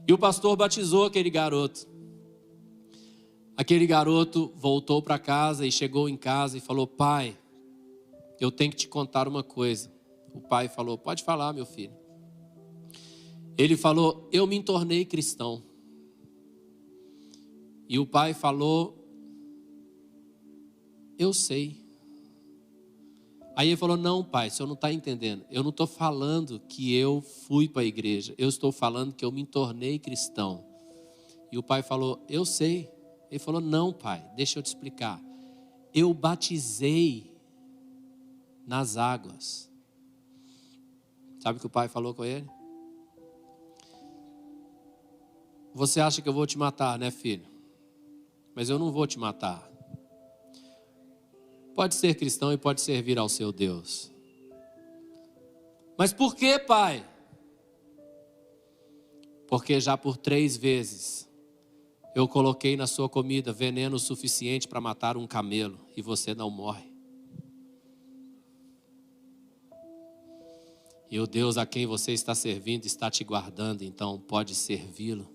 S1: E o pastor batizou aquele garoto. Aquele garoto voltou para casa e chegou em casa e falou, pai, eu tenho que te contar uma coisa. O pai falou, pode falar, meu filho. Ele falou, eu me tornei cristão. E o pai falou, eu sei. Aí ele falou, não pai, o senhor não está entendendo. Eu não estou falando que eu fui para a igreja. Eu estou falando que eu me tornei cristão. E o pai falou, eu sei. Ele falou, não pai, deixa eu te explicar. Eu batizei nas águas. Sabe o que o pai falou com ele? Você acha que eu vou te matar, né, filho? Mas eu não vou te matar. Pode ser cristão e pode servir ao seu Deus. Mas por que, pai? Porque já por 3 vezes eu coloquei na sua comida veneno suficiente para matar um camelo e você não morre. E o Deus a quem você está servindo está te guardando, então pode servi-lo.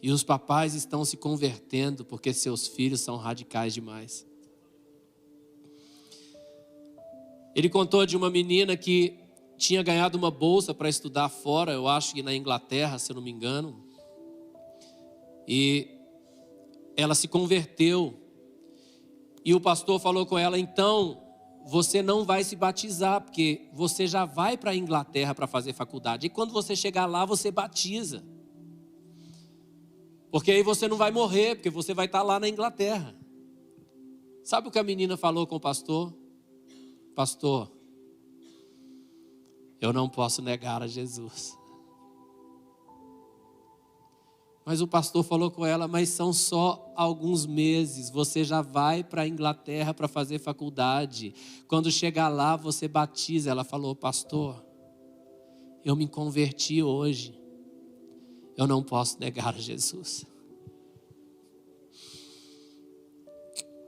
S1: E os papais estão se convertendo porque seus filhos são radicais demais. Ele contou de uma menina que tinha ganhado uma bolsa para estudar fora, eu acho que na Inglaterra, se eu não me engano. E ela se converteu. E o pastor falou com ela, então, você não vai se batizar, porque você já vai para a Inglaterra para fazer faculdade. E quando você chegar lá, você batiza. Porque aí você não vai morrer, porque você vai estar lá na Inglaterra. Sabe o que a menina falou com o pastor? Pastor, eu não posso negar a Jesus. Mas o pastor falou com ela, mas são só alguns meses, você já vai para a Inglaterra para fazer faculdade. Quando chegar lá, você batiza. Ela falou, pastor, eu me converti hoje, eu não posso negar a Jesus.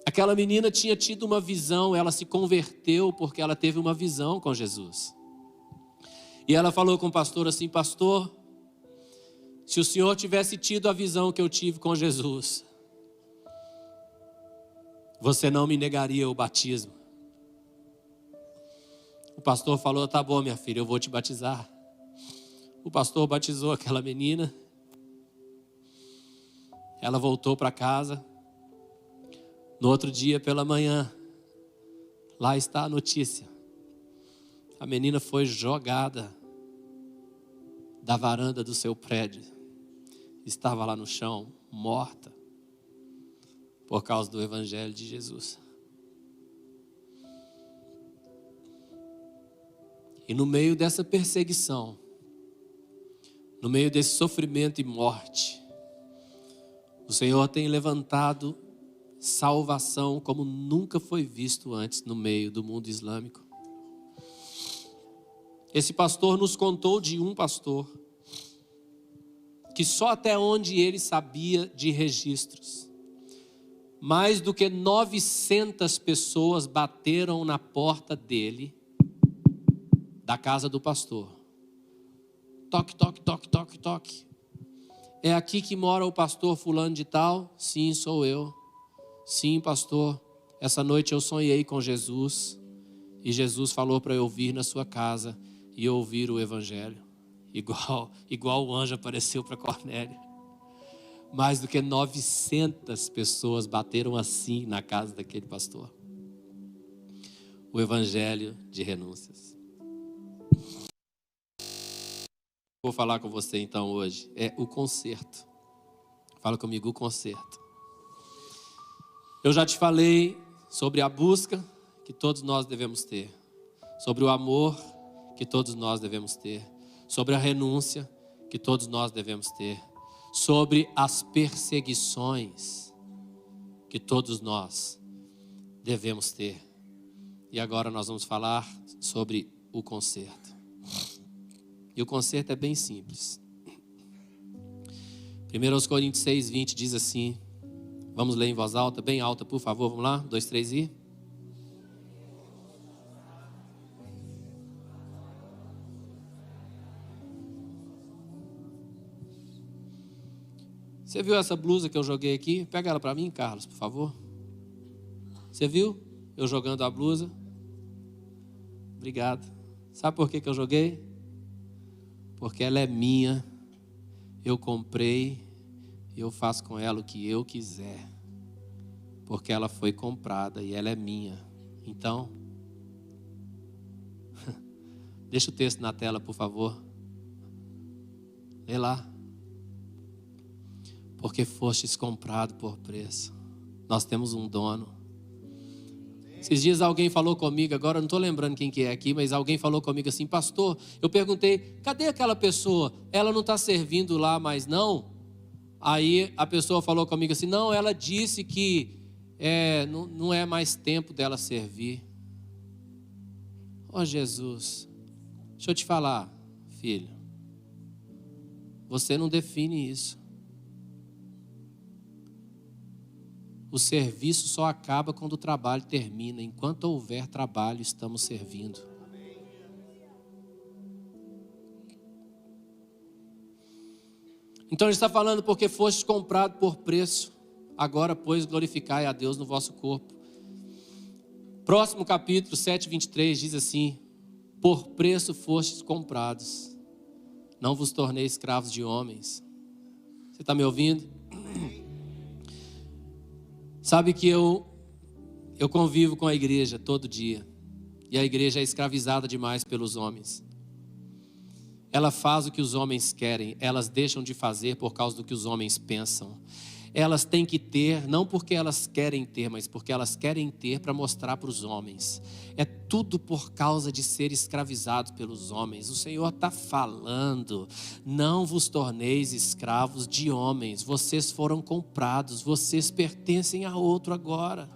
S1: Aquela menina tinha tido uma visão, ela se converteu porque ela teve uma visão com Jesus. E ela falou com o pastor assim, pastor, se o senhor tivesse tido a visão que eu tive com Jesus, você não me negaria o batismo. O pastor falou, tá bom minha filha, eu vou te batizar. O pastor batizou aquela menina. Ela voltou para casa. No outro dia pela manhã, lá está a notícia. A menina foi jogada da varanda do seu prédio. Estava lá no chão, morta, por causa do Evangelho de Jesus. E no meio dessa perseguição, no meio desse sofrimento e morte, o Senhor tem levantado salvação como nunca foi visto antes no meio do mundo islâmico. Esse pastor nos contou de um pastor que só até onde ele sabia de registros, mais do que 900 pessoas bateram na porta dele, da casa do pastor. Toque, toque, toque, toque, toque. É aqui que mora o pastor fulano de tal? Sim, sou eu. Sim, pastor, essa noite eu sonhei com Jesus e Jesus falou para eu vir na sua casa e ouvir o Evangelho. Igual o anjo apareceu para Cornélio. Mais do que 900 pessoas bateram assim na casa daquele pastor. O Evangelho de renúncias. Vou falar com você então hoje. É o conserto. Fala comigo, o conserto. Eu já te falei sobre a busca que todos nós devemos ter. Sobre o amor que todos nós devemos ter. Sobre a renúncia que todos nós devemos ter. Sobre as perseguições que todos nós devemos ter. E agora nós vamos falar sobre o conserto. E o conserto é bem simples. 1 Coríntios 6:20 diz assim, vamos ler em voz alta, bem alta, por favor, vamos lá, 2, 3 e... Você viu essa blusa que eu joguei aqui? Pega ela para mim, Carlos, por favor. Você viu eu jogando a blusa? Obrigado. Sabe por que eu joguei? Porque ela é minha. Eu comprei e eu faço com ela o que eu quiser. Porque ela foi comprada e ela é minha. Então, deixa o texto na tela, por favor. Lê lá. Porque fostes comprado por preço. Nós temos um dono. Esses dias alguém falou comigo, agora eu não estou lembrando quem que é aqui, mas alguém falou comigo assim, pastor, eu perguntei, cadê aquela pessoa? Ela não está servindo lá mais não? Aí a pessoa falou comigo assim, não, ela disse que não é mais tempo dela servir. Oh Jesus, deixa eu te falar, filho, você não define isso. O serviço só acaba quando o trabalho termina. Enquanto houver trabalho, estamos servindo. Então ele está falando, porque fostes comprado por preço, agora, pois, glorificai a Deus no vosso corpo. Próximo capítulo 7:23 diz assim, por preço fostes comprados, não vos tornei escravos de homens. Você está me ouvindo? Sabe que eu convivo com a igreja todo dia. E a igreja é escravizada demais pelos homens. Ela faz o que os homens querem. Elas deixam de fazer por causa do que os homens pensam. elas têm que ter, não porque elas querem ter, mas porque elas querem ter para mostrar para os homens. É tudo por causa de ser escravizados pelos homens. O Senhor está falando: não vos torneis escravos de homens, vocês foram comprados, vocês pertencem a outro agora.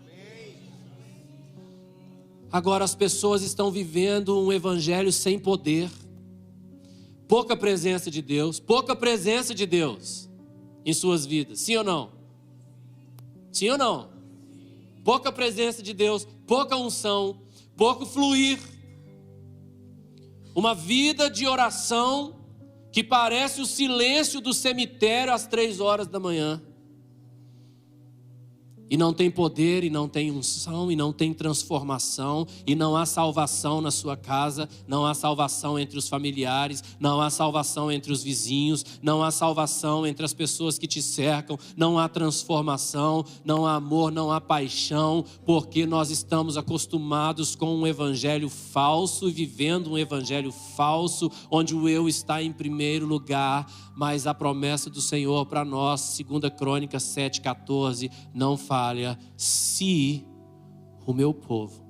S1: Agora as pessoas estão vivendo um evangelho sem poder, pouca presença de Deus em suas vidas, sim ou não? Sim ou não? Pouca presença de Deus, pouca unção, pouco fluir. Uma vida de oração que parece o silêncio do cemitério às 3 horas da manhã. E não tem poder, e não tem unção, e não tem transformação, e não há salvação na sua casa, não há salvação entre os familiares, não há salvação entre os vizinhos, não há salvação entre as pessoas que te cercam, não há transformação, não há amor, não há paixão, porque nós estamos acostumados com um evangelho falso e vivendo um evangelho falso, onde o eu está em primeiro lugar. Mas a promessa do Senhor para nós, 2 Crônicas 7,14, não falha: se o meu povo,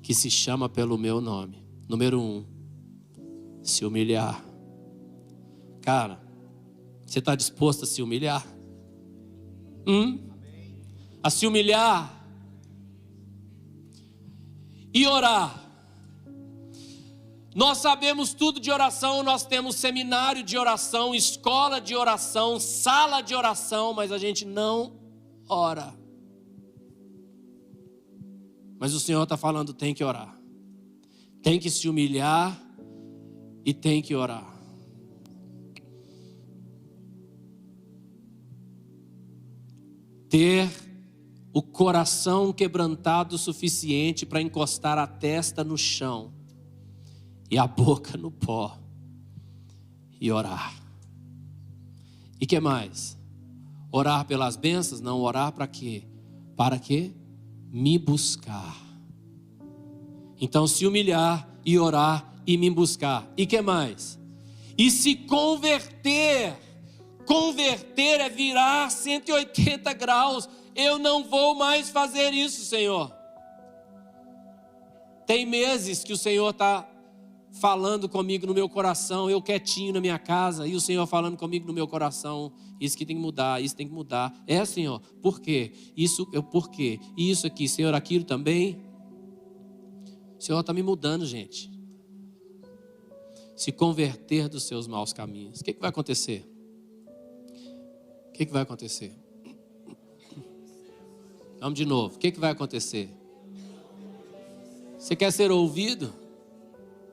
S1: que se chama pelo meu nome, número 1, se humilhar. Cara, você está disposto a se humilhar? A se humilhar e orar. Nós sabemos tudo de oração, nós temos seminário de oração, escola de oração, sala de oração, mas a gente não ora. Mas o Senhor está falando: tem que orar, tem que se humilhar e tem que orar. Ter o coração quebrantado o suficiente para encostar a testa no chão e a boca no pó e orar. E que mais? Orar pelas bênçãos? Não, orar para quê? Para quê? Me buscar. Então se humilhar e orar e me buscar. E que mais? E se converter. Converter é virar 180 graus. Eu não vou mais fazer isso, Senhor. Tem meses que o Senhor está falando comigo no meu coração, eu quietinho na minha casa, e o Senhor falando comigo no meu coração: isso que tem que mudar, isso tem que mudar. Senhor, por quê? Por quê? E isso aqui, Senhor, aquilo também. O Senhor está me mudando, gente. Se converter dos seus maus caminhos. O que vai acontecer? O que vai acontecer? Vamos de novo. O que vai acontecer? Você quer ser ouvido?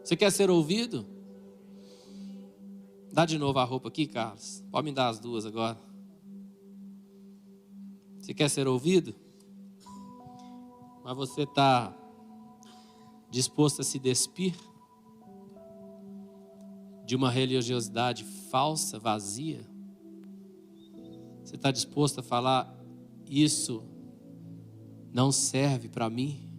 S1: Você quer ser ouvido? Dá de novo a roupa aqui, Carlos. Pode me dar as duas agora. Você quer ser ouvido? Mas você está disposto a se despir de uma religiosidade falsa, vazia? Você está disposto a falar: isso não serve para mim?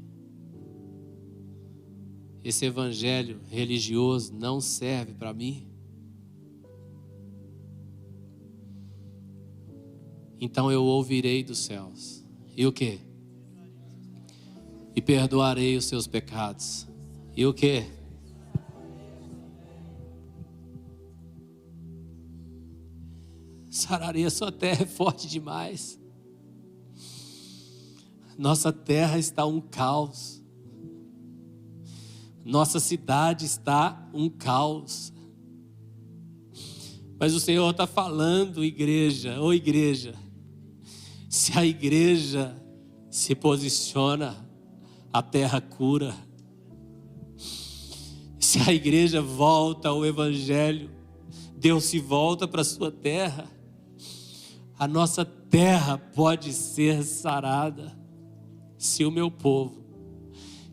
S1: Esse evangelho religioso não serve para mim? Então eu ouvirei dos céus. E o quê? E perdoarei os seus pecados. E o quê? Sararei a sua terra, é forte demais. Nossa terra está um caos. Nossa cidade está um caos. Mas o Senhor está falando: igreja, ô igreja, se a igreja se posiciona, a terra cura. Se a igreja volta ao evangelho, Deus se volta para a sua terra, a nossa terra pode ser sarada. Se o meu povo,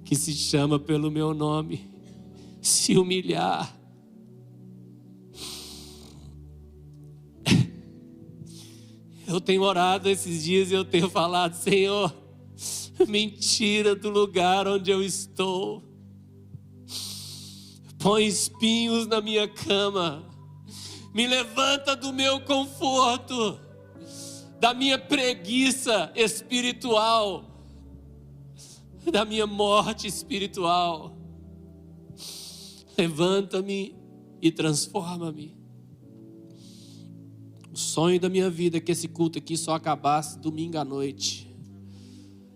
S1: que se chama pelo meu nome, se humilhar. Eu tenho orado esses dias e eu tenho falado: Senhor, me tira do lugar onde eu estou. Põe espinhos na minha cama. Me levanta do meu conforto. da minha preguiça espiritual, da minha morte espiritual. Levanta-me e transforma-me. O sonho da minha vida é que esse culto aqui só acabasse domingo à noite,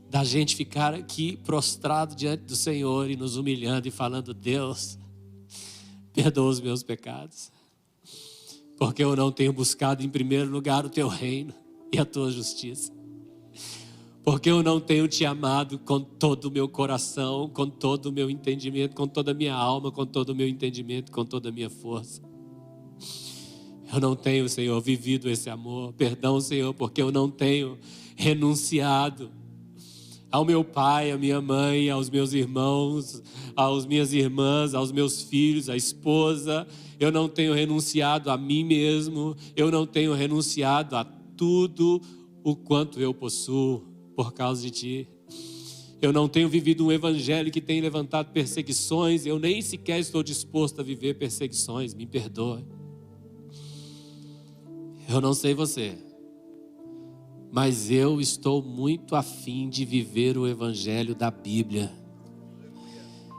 S1: da gente ficar aqui prostrado diante do Senhor e nos humilhando e falando: Deus, perdoa os meus pecados, porque eu não tenho buscado em primeiro lugar o teu reino e a tua justiça, porque eu não tenho te amado com todo o meu coração, com todo o meu entendimento, com toda a minha alma, com todo o meu entendimento, com toda a minha força. Eu não tenho, Senhor, vivido esse amor. Perdão, Senhor, porque eu não tenho renunciado ao meu pai, à minha mãe, aos meus irmãos, às minhas irmãs, aos meus filhos, à esposa. Eu não tenho renunciado a mim mesmo. Eu não tenho renunciado a tudo o quanto eu possuo por causa de Ti. Eu não tenho vivido um evangelho que tem levantado perseguições. Eu nem sequer estou disposto a viver perseguições. Me perdoe. Eu não sei você, mas eu estou muito afim de viver o evangelho da Bíblia.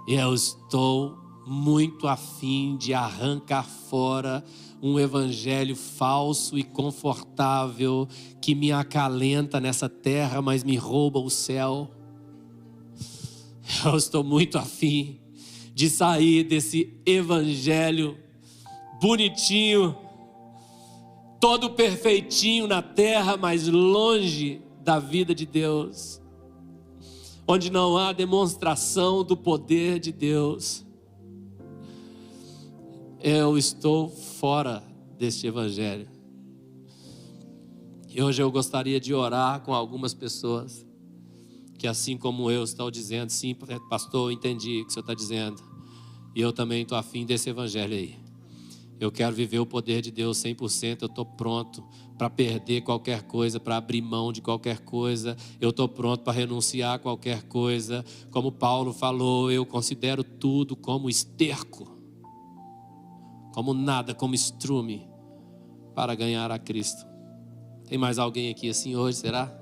S1: Eu estou muito afim de arrancar fora um evangelho falso e confortável que me acalenta nessa terra, mas me rouba o céu. Eu estou muito afim de sair desse evangelho bonitinho, todo perfeitinho na terra, mas longe da vida de Deus, onde não há demonstração do poder de Deus. Eu estou fora deste evangelho. E hoje eu gostaria de orar com algumas pessoas que, assim como eu, estão dizendo: sim, pastor, eu entendi o que o senhor está dizendo, e eu também estou afim desse evangelho aí. Eu quero viver o poder de Deus 100%, eu estou pronto para perder qualquer coisa, para abrir mão de qualquer coisa, eu estou pronto para renunciar a qualquer coisa. Como Paulo falou, eu considero tudo como esterco, como nada, como estrume, para ganhar a Cristo. Tem mais alguém aqui assim hoje, será?